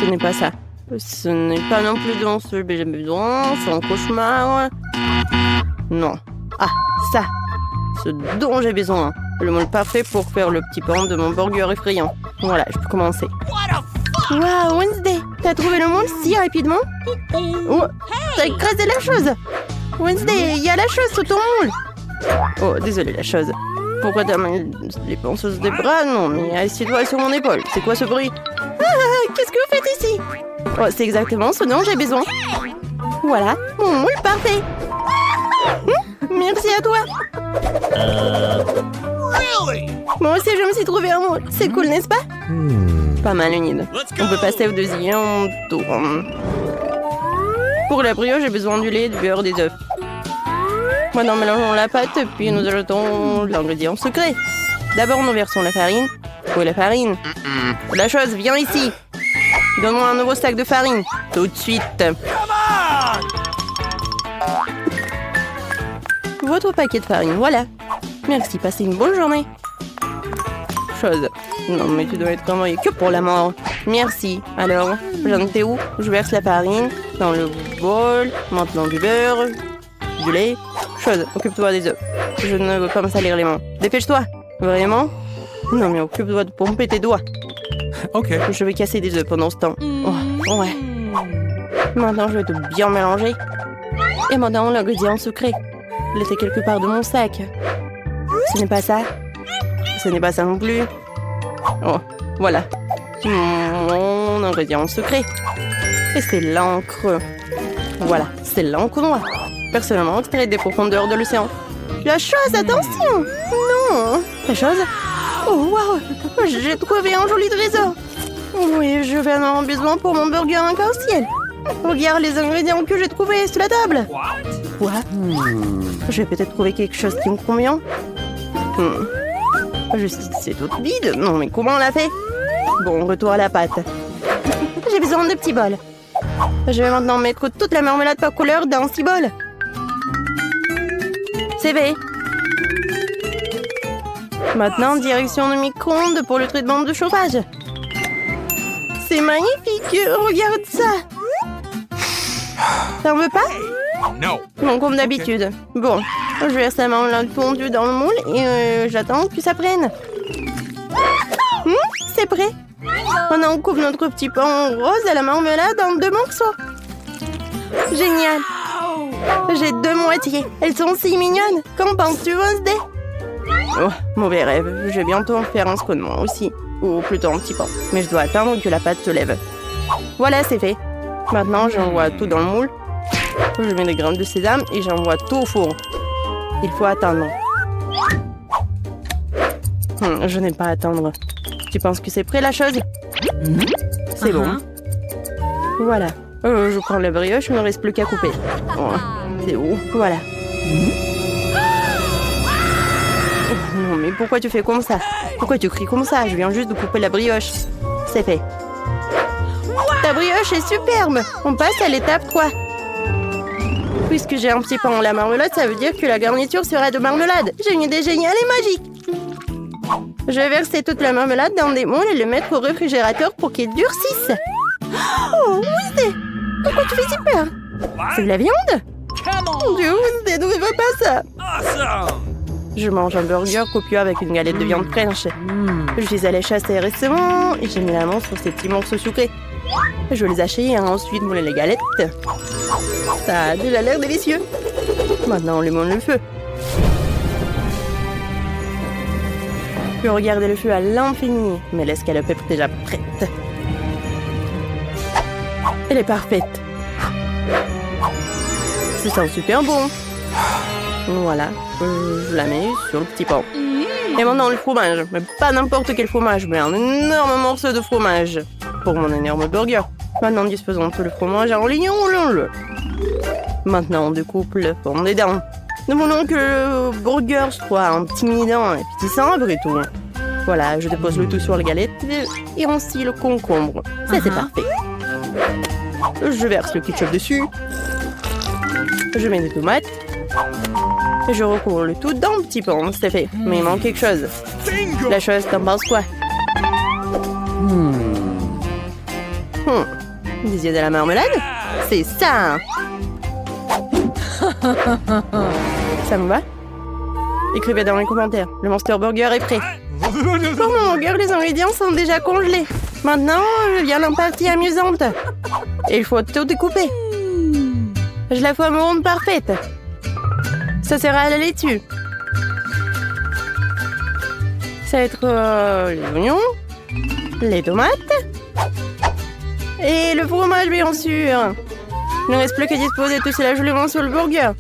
Ce n'est pas ça. Ce n'est pas non plus dont j'ai besoin. C'est un cauchemar. Non. Ah, ça. Ce dont j'ai besoin. Le moule parfait pour faire le petit pain de mon burger effrayant. Voilà, je peux commencer. Waouh, Wednesday, t'as trouvé le moule si rapidement? Oh, t'as écrasé la chose. Wednesday, il y a la chose sous ton moule. Oh, désolé la chose. Pourquoi t'as mis les penseuses des bras? Non, mais assieds-toi sur mon épaule. C'est quoi ce bruit? Ah, qu'est-ce que vous faites ici? Oh, c'est exactement ce dont j'ai besoin. Voilà, mon moule parfait. Merci à toi. Moi aussi, je me suis trouvé un moule. C'est cool, n'est-ce pas? Pas mal, une idée. On peut passer au deuxième tour. Pour la brioche, j'ai besoin du lait, du beurre, des œufs. Maintenant, mélangeons la pâte, puis nous ajoutons l'ingrédient secret. D'abord, nous versons la farine. Où est la farine? La chose, viens ici. Donne-moi un nouveau sac de farine. Tout de suite. Votre paquet de farine, voilà. Merci, passez une bonne journée. Chose. Non, mais tu dois être envoyé que pour la mort. Merci. Alors, j'en étais où? Je verse la farine dans le bol. Maintenant du beurre, du lait. Chose, occupe-toi des œufs. Je ne veux pas me salir les mains. Dépêche-toi. Vraiment? Non, mais occupe-toi de pomper tes doigts. Ok. Je vais casser des œufs pendant ce temps. Oh, ouais. Maintenant, je vais tout bien mélanger. Et maintenant, l'ingrédient secret. Laissez quelque part de mon sac. Ce n'est pas ça. Ce n'est pas ça non plus. Oh, voilà. Mon ingrédient secret. Et c'est l'encre. Voilà, c'est l'encre noire. Personnellement, extraite des profondeurs de l'océan. La chose, attention! Non! La chose? Oh, waouh! J'ai trouvé un joli trésor. Oui, je vais en avoir besoin pour mon burger arc-en-ciel. Regarde les ingrédients que j'ai trouvés sur la table. Quoi? Je vais peut-être trouver quelque chose qui me convient. C'est toute vide. Non, mais comment on l'a fait? Bon, retour à la pâte. J'ai besoin de petits bols. Je vais maintenant mettre toute la marmelade par couleur dans 6 bols. C'est fait. Maintenant, direction du micro-ondes pour le traitement de chauffage. C'est magnifique. Regarde ça. T'en veux pas? Non. Bon, comme d'habitude. Bon, je verse la marmelade fondue dans le moule et j'attends que ça prenne. C'est prêt. Maintenant, on coupe notre petit pain rose à la marmelade en 2 morceaux. Génial. J'ai 2 moitiés. Elles sont si mignonnes. Qu'en penses-tu, Wednesday? Oh, mauvais rêve. Je vais bientôt en faire un scone moi aussi. Ou plutôt un petit pain. Mais je dois attendre que la pâte se lève. Voilà, c'est fait. Maintenant, j'envoie tout dans le moule. Je mets des graines de sésame et j'envoie tout au four. Il faut attendre. Je n'aime pas attendre. Tu penses que c'est prêt, la chose? C'est bon. Voilà. Je prends la brioche, il ne reste plus qu'à couper. Oh, c'est où? Voilà. Oh, non, mais pourquoi tu fais comme ça? Pourquoi tu cries comme ça? Je viens juste de couper la brioche. C'est fait. Ta brioche est superbe. On passe à l'étape 3. Puisque j'ai un petit pain en la marmelade, ça veut dire que la garniture sera de marmelade. J'ai une idée géniale et magique. Je vais verser toute la marmelade dans des moules et le mettre au réfrigérateur pour qu'il durcisse. Oh, Wednesday! Pourquoi tu fais si peur? C'est de la viande? Mon Dieu, Wednesday, ne veux pas ça. Je mange un burger copieux avec une galette de viande fraîche. Je suis allée chasser récemment et j'ai mis la main sur ces petits morceaux sucrés. Je les hacher et ensuite mouler les galettes. Ça a déjà l'air délicieux. Maintenant, on lui le feu. Je peux regarder le feu à l'infini, mais l'escalope est déjà prête. Elle est parfaite. Ça sent super bon. Voilà, je la mets sur le petit pain. Et maintenant le fromage, mais pas n'importe quel fromage, mais un énorme morceau de fromage pour mon énorme burger. Maintenant disposons tout le fromage en lignons-le. Maintenant on découpe le fond des dents. Nous voulons que le burger soit intimidant et petit simple et tout. Voilà, je dépose le tout sur la galette et ainsi le concombre. Ça c'est parfait. Je verse le ketchup dessus. Je mets des tomates. Et je recouvre le tout d'un petit pain. C'est fait. Mais il manque quelque chose. Des yeux de la marmelade? C'est ça! Ça me va? Écrivez dans les commentaires. Le Monster Burger est prêt. Pour mon burger, les ingrédients sont déjà congelés. Maintenant, vient la partie amusante. Il faut tout découper. Je la forme ronde parfaite. Ça sera la laitue. Ça va être les oignons, les tomates et le fromage, bien sûr. Il ne reste plus qu'à disposer tout cela joliment sur le burger.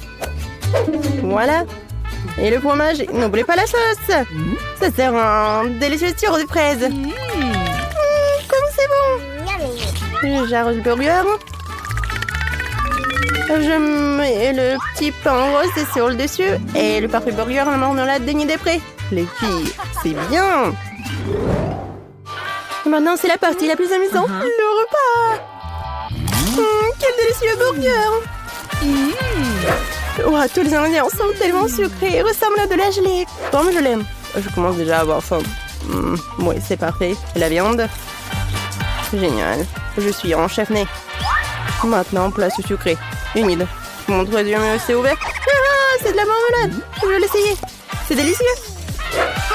Voilà. Et le fromage, n'oubliez pas la sauce. Ça sert un délicieux sirop de fraises. Comme c'est bon. J'arrose le burger. Je mets le petit pain rose sur le dessus et le parfait burger à la marmelade déni des prés. Les filles, c'est bien. Maintenant, c'est la partie la plus amusante, le repas. Quel délicieux burger. Ouah, tous les ingrédients sont tellement sucrés et ressemblent à de la gelée. Comme je l'aime. Je commence déjà à avoir faim. Oui, c'est parfait. La viande. Génial. Je suis en chef-né. Maintenant, place au sucré. Humide. Mon troisième œil s'est ouvert. Ah, c'est de la marmelade. Je vais l'essayer. C'est délicieux.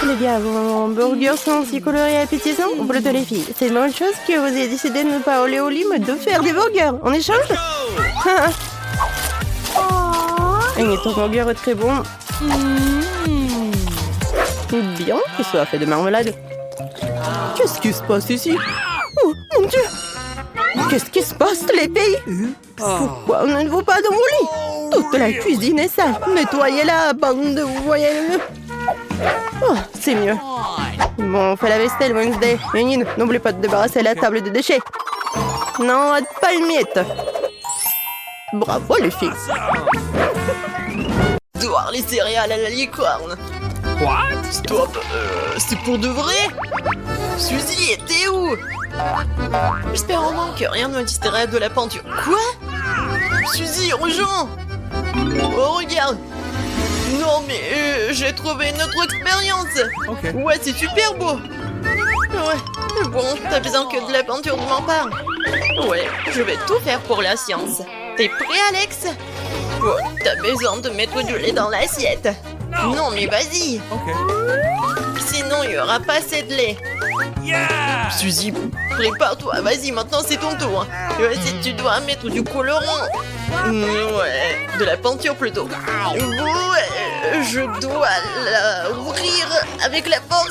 Les gars, vos burgers sont si colorés et appétissants. Pour les filles, c'est une bonne chose que vous ayez décidé de ne pas aller au lit, mais de faire des burgers. En échange. Et ton burger est très bon. Bien qu'il soit fait de marmelade. Qu'est-ce qui se passe ici? Oh, mon Dieu! Qu'est-ce qui se passe, les filles? Pourquoi on ne va pas dans mon lit? Toute la cuisine est sale. Nettoyez-la, bande de voyelles. Oh, c'est mieux. Bon, on fait la vaisselle, Wednesday. Yanine, n'oublie pas de débarrasser la table de déchets. Non, pas une miette. Bravo, les filles. Boire les céréales à la licorne. What? Stop, c'est pour de vrai? Suzy, t'es où? J'espère au moins que rien ne me distrait de la peinture. Quoi? Suzy, rejoins! Oh, regarde! Non, mais j'ai trouvé notre expérience! Ok. Ouais, c'est super beau! Ouais, bon, t'as besoin que de la peinture de ma part? Ouais, je vais tout faire pour la science. T'es prêt, Alex? Oh, t'as besoin de mettre du lait dans l'assiette. Non, mais vas-y! Ok. Sinon, il n'y aura pas assez de lait. Yeah! Suzy, prépare-toi, vas-y, maintenant c'est ton tour. Vas-y, tu dois mettre du colorant. Ouais, de la peinture plutôt. Ouais, je dois la ouvrir avec la force.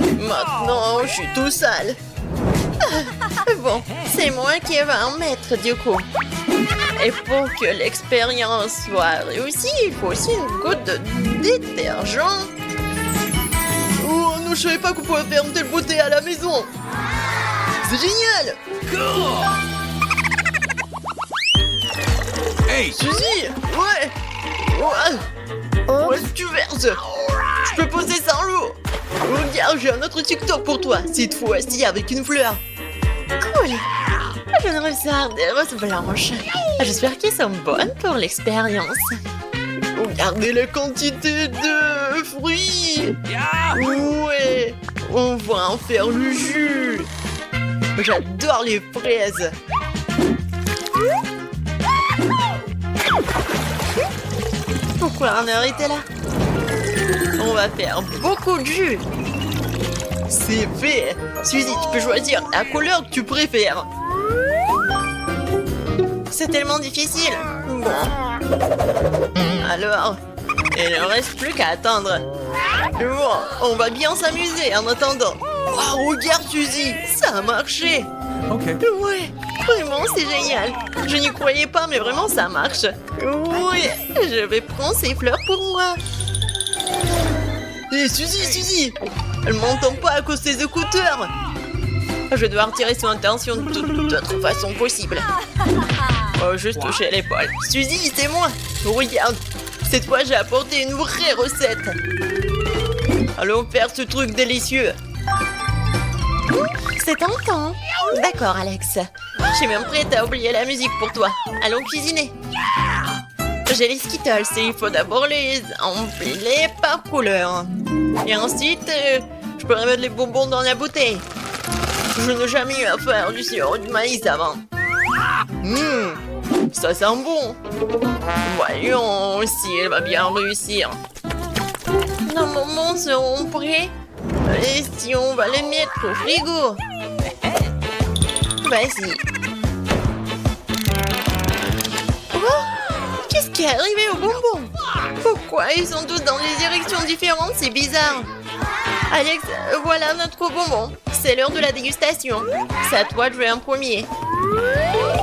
Maintenant, je suis tout sale. Bon, c'est moi qui va en mettre du coup. Et pour que l'expérience soit réussie, il faut aussi une goutte de détergent. Oh non, je savais pas qu'on pouvait faire une telle beauté à la maison. C'est génial. Hey! Suzy, ouais. Où est-ce que tu verses? Je peux poser ça en l'eau. Regarde, j'ai un autre TikTok pour toi. Cette fois-ci avec une fleur. Cool. Je viens de recevoir des roses blanches. J'espère qu'elles sont bonnes pour l'expérience. Regardez la quantité de fruits. Ouais, on va en faire le jus. J'adore les fraises. Pourquoi on a arrêté là? On va faire beaucoup de jus. C'est fait. Suzy, tu peux choisir la couleur que tu préfères. C'est tellement difficile. Bon. Alors, il ne reste plus qu'à attendre. Bon, on va bien s'amuser en attendant. Oh, regarde Suzy, ça a marché. Ok. Ouais, vraiment c'est génial. Je n'y croyais pas, mais vraiment ça marche. Oui, je vais prendre ces fleurs pour moi. Hé Suzy, elle m'entend pas à cause des écouteurs. Je dois retirer son attention de toute autre façon possible. Oh, juste toucher l'épaule. Suzy, c'est moi. Regarde, cette fois j'ai apporté une vraie recette. Allons faire ce truc délicieux. C'est tentant. D'accord, Alex. Je suis même prête à oublier la musique pour toi. Allons cuisiner. J'ai les Skittles et il faut d'abord les empiler par couleur. Et ensuite, je pourrais mettre les bonbons dans la bouteille. Je n'ai jamais eu à faire du sirop de maïs avant. Ça sent bon. Voyons si elle va bien réussir. Nos moments seront prêts. Et si on va les mettre au frigo. Vas-y. Oh, qu'est-ce qui est arrivé aux bonbons? Pourquoi ils sont tous dans des directions différentes? C'est bizarre. Alex, voilà notre bonbon. C'est l'heure de la dégustation. C'est à toi de jouer en premier.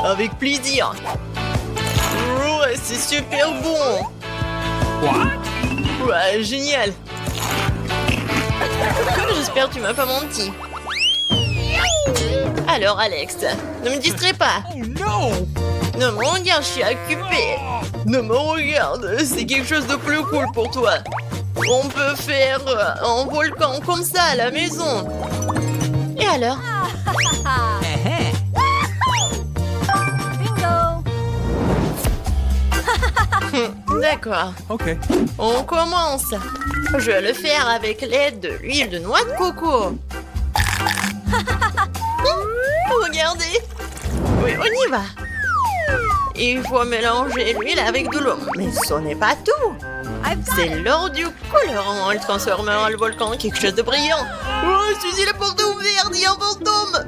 Avec plaisir. Ouais, c'est super bon. What? Ouais, génial. J'espère que tu m'as pas menti. Alors, Alex, ne me distrais pas. Oh no! Ne me regarde, je suis occupée. Ne me regarde, c'est quelque chose de plus cool pour toi. On peut faire un volcan comme ça à la maison. Et alors? D'accord. Ok. On commence. Je vais le faire avec l'aide de l'huile de noix de coco. Regardez. Oui, on y va. Il faut mélanger l'huile avec de l'eau. Mais ce n'est pas tout. C'est l'or du colorant. Elle transformera le volcan en quelque chose de brillant. Oh, Suzy, la porte est ouverte, il y a un fantôme.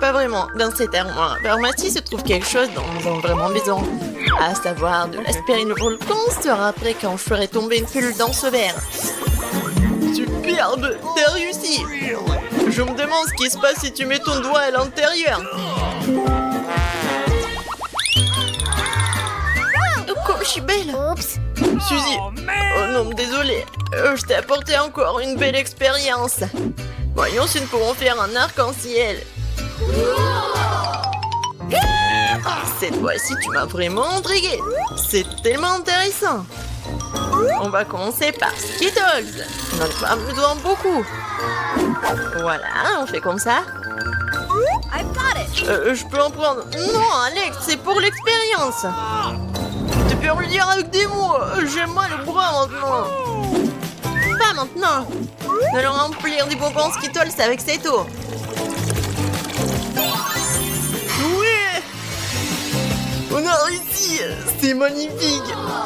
Pas vraiment. Dans cette armoire pharmacie se trouve quelque chose dont nous avons vraiment besoin. À savoir de l'aspirine volcan sera prêt quand je ferai tomber une pilule dans ce verre. Superbe, t'as réussi. Je me demande ce qui se passe si tu mets ton doigt à l'intérieur. Oh, comme je suis belle. Suzy, Oh man! oh non, désolé. Je t'ai apporté encore une belle expérience. Voyons si nous pouvons faire un arc-en-ciel. Cette fois-ci, tu m'as vraiment intriguée. C'est tellement intéressant. On va commencer par Skittles. On en a besoin beaucoup. Voilà, on fait comme ça. Je peux en prendre. Non, Alex, c'est pour l'expérience. Tu peux me le dire avec des mots. J'ai mal au bras maintenant. Pas maintenant. Nous allons remplir des bonbons Skittles avec cette eau. Oui! On a réussi! C'est magnifique!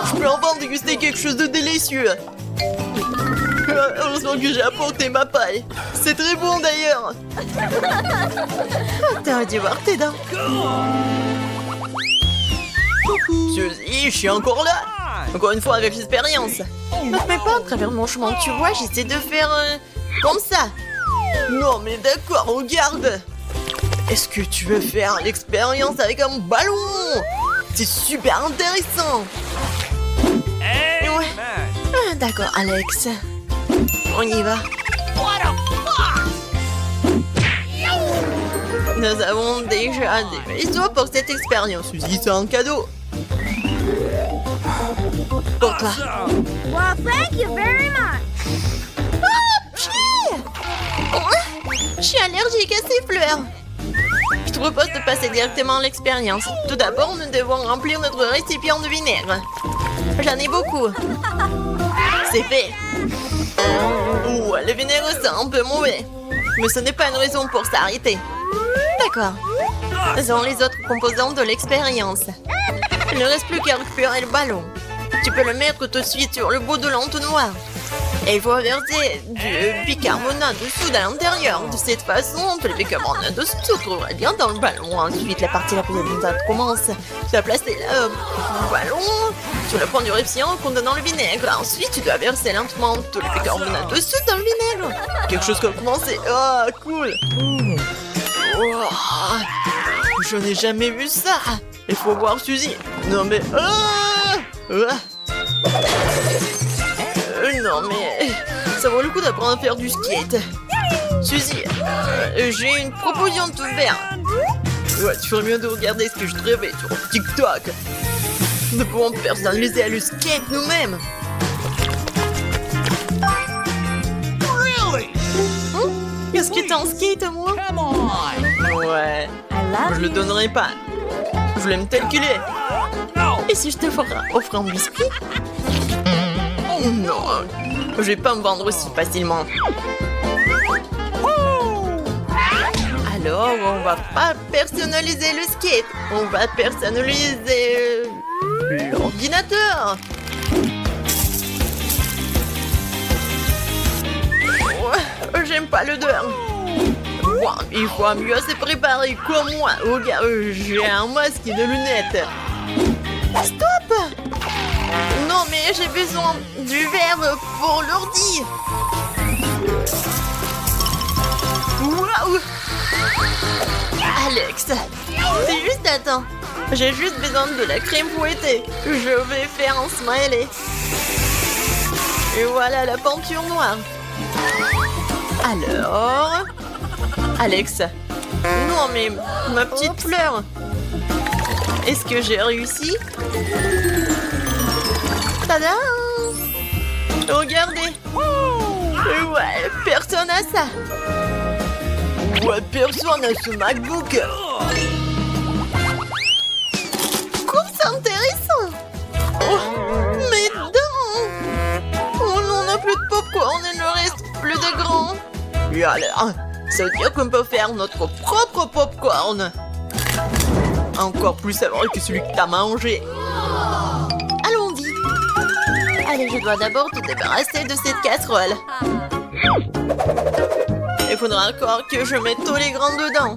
Je peux enfin déguster quelque chose de délicieux! Heureusement que j'ai apporté ma paille! C'est très bon d'ailleurs! T'aurais dû voir tes dents! Suzy, je suis encore là! Encore une fois avec l'expérience! Ne te mets pas à travers mon chemin, tu vois, j'essaie de faire comme ça! Non mais d'accord, regarde! Est-ce que tu veux faire l'expérience avec un ballon? C'est super intéressant. Hey, Ouais. man! Ah, d'accord, Alex. On y va. What the fuck? Nous avons déjà des vaisseaux pour cette expérience. Suzy, c'est un cadeau. Pour toi. Awesome! Well, thank you very much. Je suis allergique à ces fleurs. Je te propose de passer directement à l'expérience. Tout d'abord, nous devons remplir notre récipient de vinaigre. J'en ai beaucoup. C'est fait. Ouh, le vinaigre c'est un peu mauvais. Mais ce n'est pas une raison pour s'arrêter. D'accord. Faisons les autres composants de l'expérience. Il ne reste plus qu'à récupérer le ballon. Tu peux le mettre tout de suite sur le bout de l'entonnoir. Et il faut verser du bicarbonate de soude à l'intérieur. De cette façon, tout le bicarbonate de soude se trouverait bien dans le ballon. Ensuite, la partie la plus abondante commence. Tu vas placer le ballon sur le point du récipient contenant le vinaigre. Ensuite, tu dois verser lentement tout le bicarbonate de soude dans le vinaigre. Quelque chose comme commencer. Ah, cool. Oh, je n'ai jamais vu ça. Il faut voir Suzy. Non mais... non mais... Ça vaut le coup d'apprendre à faire du skate. Suzy, j'ai une proposition de te faire. Ouais, tu ferais mieux de regarder ce que je rêvais sur TikTok. Nous pouvons personnaliser le skate nous-mêmes. Really? Est-ce que t'as un skate, moi? Come on! Ouais. I love Je le you. donnerai pas. Je l'aime tel qu'il est. No! Et si je te offre un biscuit? Oh non, je vais pas me vendre aussi facilement. Non, on va pas personnaliser le skate. On va personnaliser l'ordinateur. Ouais, j'aime pas l'odeur. Wow, il faut mieux se préparer comme moi. Regarde, j'ai un masque et des lunettes. Stop! Non, mais j'ai besoin du verre pour l'ordi. Waouh! Alex, c'est juste attends. J'ai juste besoin de la crème fouettée. Je vais faire un smiley. Et voilà la peinture noire. Alors... Alex. Non mais, ma petite fleur. Est-ce que j'ai réussi? Tada! Regardez. Ouais, personne n'a ça. Ouais, personne n'a ce MacBook. Comme c'est intéressant. Oh, mes dents. Oh non, on n'a plus de popcorn, il ne reste plus de grands. Et alors, ça veut dire qu'on peut faire notre propre popcorn. Encore plus savoureux que celui que t'as mangé. Allons-y. Allez, je dois d'abord te débarrasser de cette casserole. Il faudra encore que je mette tous les grains dedans.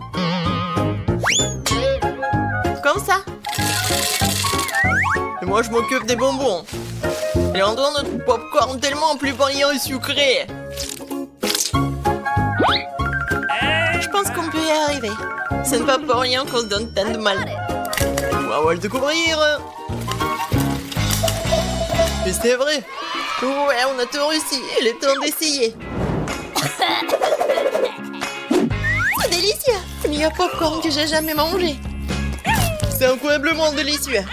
Comme ça. Et moi, je m'occupe des bonbons. Et rendons notre popcorn tellement plus brillant et sucré. Je pense qu'on peut y arriver. Ce n'est pas pour rien qu'on se donne tant de mal. On va le découvrir. Mais c'est vrai. Ouais, on a tout réussi. Il est temps d'essayer. C'est délicieux. Le meilleur popcorn que j'ai jamais mangé. C'est incroyablement délicieux.